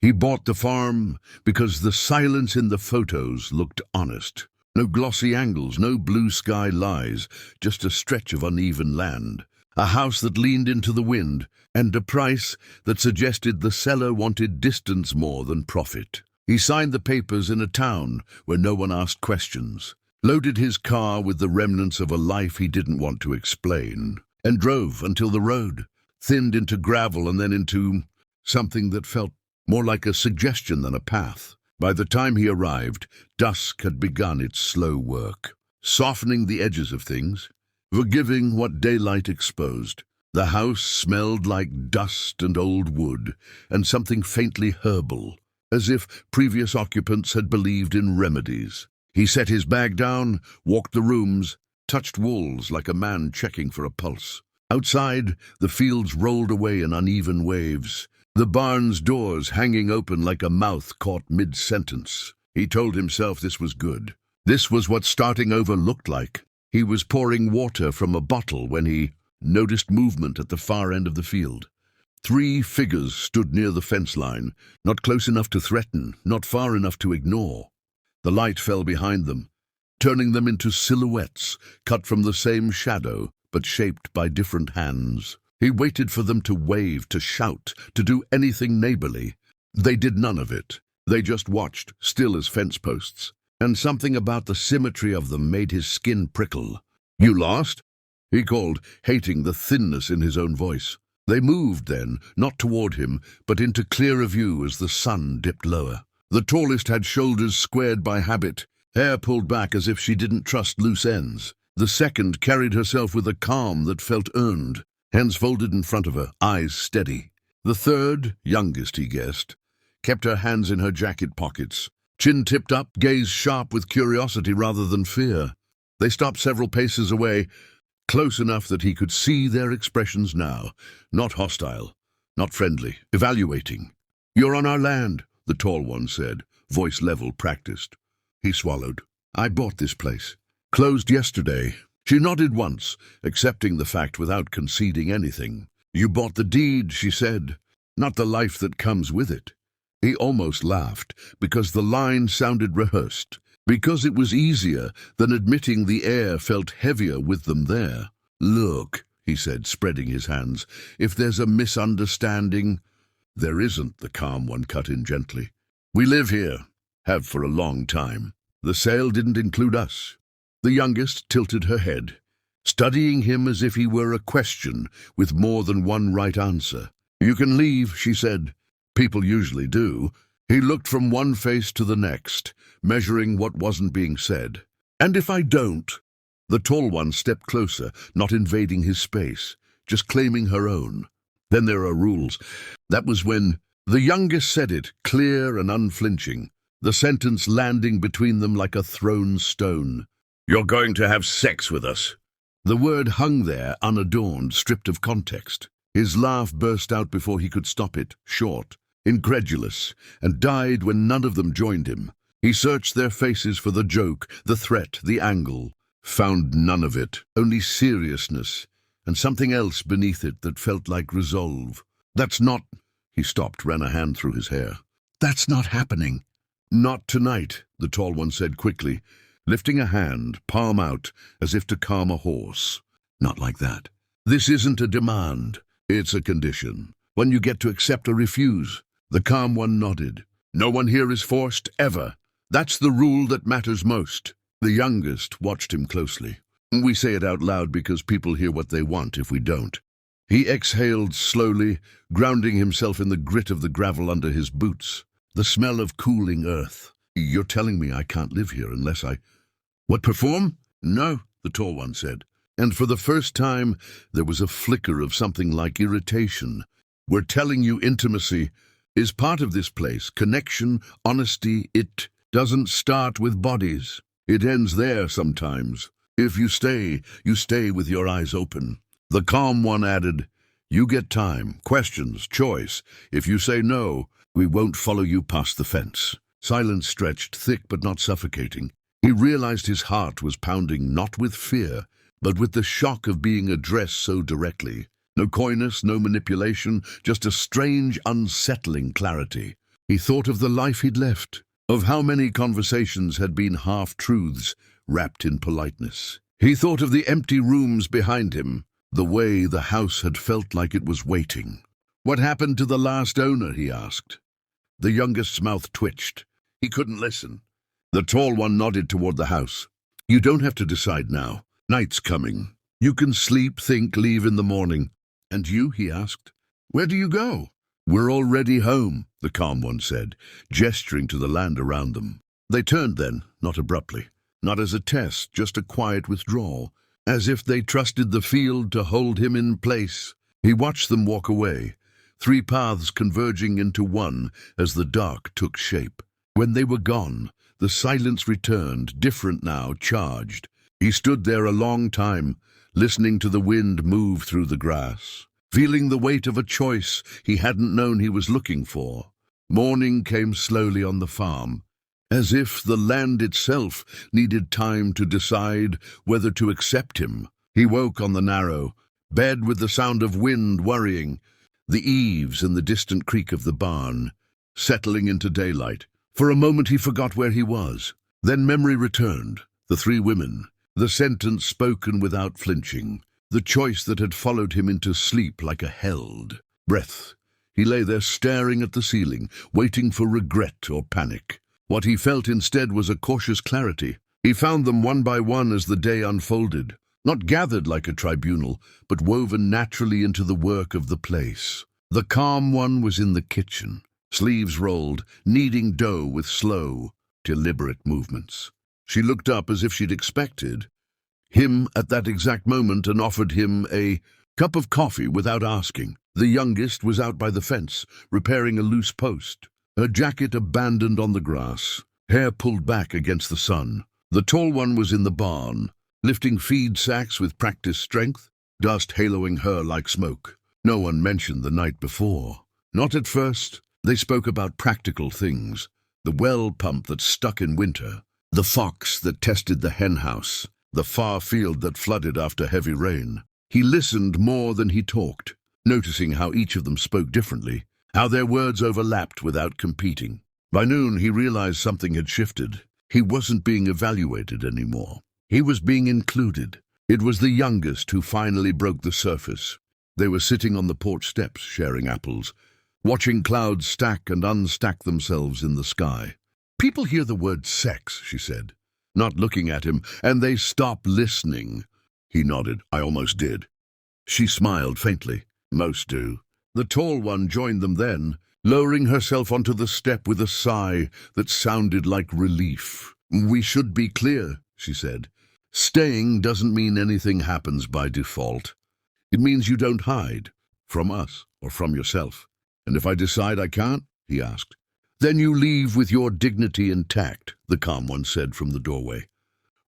He bought the farm because the silence in the photos looked honest. No glossy angles, no blue sky lies, just a stretch of uneven land. A house that leaned into the wind, and a price that suggested the seller wanted distance more than profit. He signed the papers in a town where no one asked questions, loaded his car with the remnants of a life he didn't want to explain, and drove until the road thinned into gravel and then into something that felt more like a suggestion than a path. By the time he arrived, dusk had begun its slow work, softening the edges of things, forgiving what daylight exposed. The house smelled like dust and old wood, and something faintly herbal, as if previous occupants had believed in remedies. He set his bag down, walked the rooms, touched walls like a man checking for a pulse. Outside, the fields rolled away in uneven waves, the barn's doors hanging open like a mouth caught mid-sentence. He told himself this was good. This was what starting over looked like. He was pouring water from a bottle when he noticed movement at the far end of the field. 3 figures stood near the fence line, not close enough to threaten, not far enough to ignore. The light fell behind them, turning them into silhouettes cut from the same shadow, but shaped by different hands. He waited for them to wave, to shout, to do anything neighborly. They did none of it. They just watched, still as fence posts. And something about the symmetry of them made his skin prickle. "You lost?" he called, hating the thinness in his own voice. They moved then, not toward him, but into clearer view as the sun dipped lower. The tallest had shoulders squared by habit, hair pulled back as if she didn't trust loose ends. The second carried herself with a calm that felt earned, hands folded in front of her, eyes steady. The third, youngest he guessed, kept her hands in her jacket pockets, chin tipped up, gaze sharp with curiosity rather than fear. They stopped several paces away, close enough that he could see their expressions now. Not hostile, not friendly, evaluating. "You're on our land," the tall one said, voice level, practiced. He swallowed. "I bought this place. Closed yesterday." She nodded once, accepting the fact without conceding anything. "You bought the deed," she said, "not the life that comes with it." He almost laughed, because the line sounded rehearsed, because it was easier than admitting the air felt heavier with them there. "Look," he said, spreading his hands, "if there's a misunderstanding—" "There isn't," the calm one cut in gently. "We live here, have for a long time. The sale didn't include us." The youngest tilted her head, studying him as if he were a question with more than one right answer. "You can leave," she said. "People usually do." He looked from one face to the next, measuring what wasn't being said. "And if I don't?" The tall one stepped closer, not invading his space, just claiming her own. "Then there are rules." That was when the youngest said it, clear and unflinching, the sentence landing between them like a thrown stone. "You're going to have sex with us." The word hung there, unadorned, stripped of context. His laugh burst out before he could stop it, short, incredulous, and died when none of them joined him. He searched their faces for the joke, the threat, the angle. Found none of it, only seriousness, and something else beneath it that felt like resolve. "That's not—" He stopped, ran a hand through his hair. "That's not happening." "Not tonight," the tall one said quickly, lifting a hand, palm out, as if to calm a horse. "Not like that. This isn't a demand. It's a condition. One you get to accept or refuse." The calm one nodded. "No one here is forced, ever. That's the rule that matters most." The youngest watched him closely. "We say it out loud because people hear what they want if we don't." He exhaled slowly, grounding himself in the grit of the gravel under his boots, the smell of cooling earth. "You're telling me I can't live here unless I— What, perform?" "No," the tall one said. And for the first time, there was a flicker of something like irritation. "We're telling you intimacy is part of this place, connection, honesty. It doesn't start with bodies. It ends there sometimes. If you stay with your eyes open." The calm one added, "You get time, questions, choice. If you say no, we won't follow you past the fence." Silence stretched, thick but not suffocating. He realized his heart was pounding not with fear, but with the shock of being addressed so directly. No coyness, no manipulation, just a strange, unsettling clarity. He thought of the life he'd left, of how many conversations had been half-truths wrapped in politeness. He thought of the empty rooms behind him, the way the house had felt like it was waiting. "What happened to the last owner?" he asked. The youngest's mouth twitched. He couldn't listen. The tall one nodded toward the house. "You don't have to decide now. Night's coming. You can sleep, think, leave in the morning." "And you?" he asked. "Where do you go?" "We're already home," the calm one said, gesturing to the land around them. They turned then, not abruptly, not as a test, just a quiet withdrawal, as if they trusted the field to hold him in place. He watched them walk away, 3 paths converging into one as the dark took shape. When they were gone, the silence returned, different now, charged. He stood there a long time, listening to the wind move through the grass, feeling the weight of a choice he hadn't known he was looking for. Morning came slowly on the farm, as if the land itself needed time to decide whether to accept him. He woke on the narrow bed with the sound of wind worrying, the eaves and the distant creak of the barn, settling into daylight. For a moment he forgot where he was. Then memory returned, the 3 women, the sentence spoken without flinching, the choice that had followed him into sleep like a held breath. He lay there staring at the ceiling, waiting for regret or panic. What he felt instead was a cautious clarity. He found them one by one as the day unfolded, not gathered like a tribunal, but woven naturally into the work of the place. The calm one was in the kitchen, sleeves rolled, kneading dough with slow, deliberate movements. She looked up as if she'd expected him at that exact moment and offered him a cup of coffee without asking. The youngest was out by the fence, repairing a loose post, her jacket abandoned on the grass, hair pulled back against the sun. The tall one was in the barn, lifting feed sacks with practiced strength, dust haloing her like smoke. No one mentioned the night before. Not at first. They spoke about practical things, the well pump that stuck in winter, the fox that tested the hen house, the far field that flooded after heavy rain. He listened more than he talked, noticing how each of them spoke differently, how their words overlapped without competing. By noon, he realized something had shifted. He wasn't being evaluated anymore. He was being included. It was the youngest who finally broke the surface. They were sitting on the porch steps, sharing apples, watching clouds stack and unstack themselves in the sky. "People hear the word sex," she said, not looking at him, "and they stop listening." He nodded. "I almost did." She smiled faintly. "Most do." The tall one joined them then, lowering herself onto the step with a sigh that sounded like relief. "We should be clear," she said. "Staying doesn't mean anything happens by default. It means you don't hide, from us or from yourself. And if I decide I can't?" he asked. "Then you leave with your dignity intact," the calm one said from the doorway,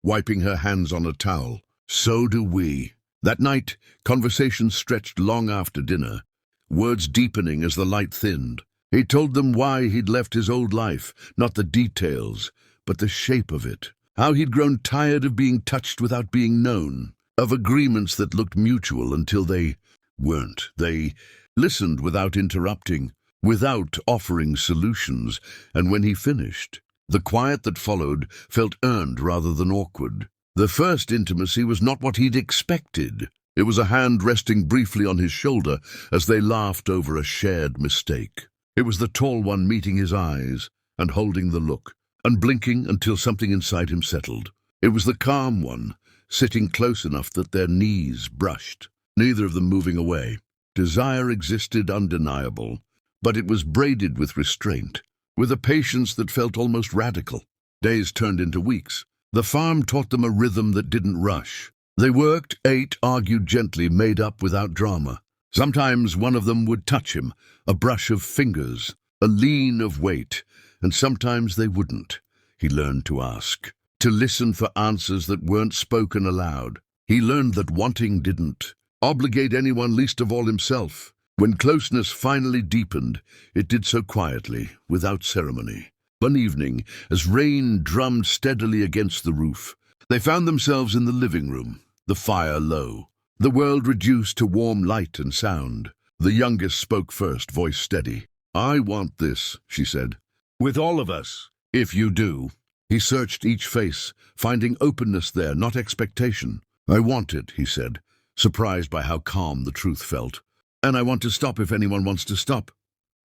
wiping her hands on a towel. "So do we." That night, conversation stretched long after dinner, words deepening as the light thinned. He told them why he'd left his old life, not the details, but the shape of it. How he'd grown tired of being touched without being known, of agreements that looked mutual until they weren't. They listened without interrupting, without offering solutions, and when he finished, the quiet that followed felt earned rather than awkward. The first intimacy was not what he'd expected. It was a hand resting briefly on his shoulder as they laughed over a shared mistake. It was the tall one meeting his eyes and holding the look, and blinking until something inside him settled. It was the calm one, sitting close enough that their knees brushed, neither of them moving away. Desire existed undeniable, but it was braided with restraint, with a patience that felt almost radical. Days turned into weeks. The farm taught them a rhythm that didn't rush. They worked, ate, argued gently, made up without drama. Sometimes one of them would touch him, a brush of fingers, a lean of weight, and sometimes they wouldn't. He learned to ask, to listen for answers that weren't spoken aloud. He learned that wanting didn't obligate anyone, least of all himself. When closeness finally deepened, it did so quietly, without ceremony. One evening, as rain drummed steadily against the roof, they found themselves in the living room, the fire low, the world reduced to warm light and sound. The youngest spoke first, voice steady. I want this, she said. With all of us, if you do. He searched each face, finding openness there, not expectation. I want it, he said, surprised by how calm the truth felt. And I want to stop if anyone wants to stop.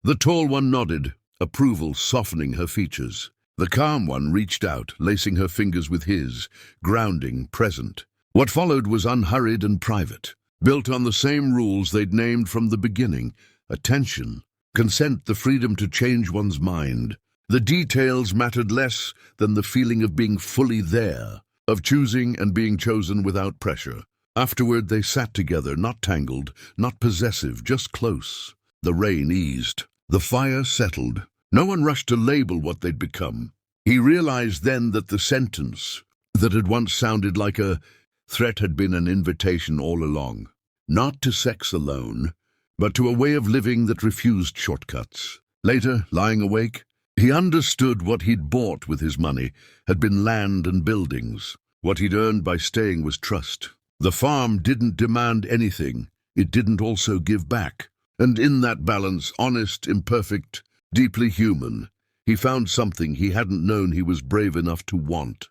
The tall one nodded, approval softening her features. The calm one reached out, lacing her fingers with his, grounding, present. What followed was unhurried and private, built on the same rules they'd named from the beginning: attention, consent, the freedom to change one's mind. The details mattered less than the feeling of being fully there, of choosing and being chosen without pressure. Afterward, they sat together, not tangled, not possessive, just close. The rain eased. The fire settled. No one rushed to label what they'd become. He realized then that the sentence that had once sounded like a threat had been an invitation all along. Not to sex alone, but to a way of living that refused shortcuts. Later, lying awake, he understood what he'd bought with his money had been land and buildings. What he'd earned by staying was trust. The farm didn't demand anything. It didn't also give back. And in that balance, honest, imperfect, deeply human, he found something he hadn't known he was brave enough to want.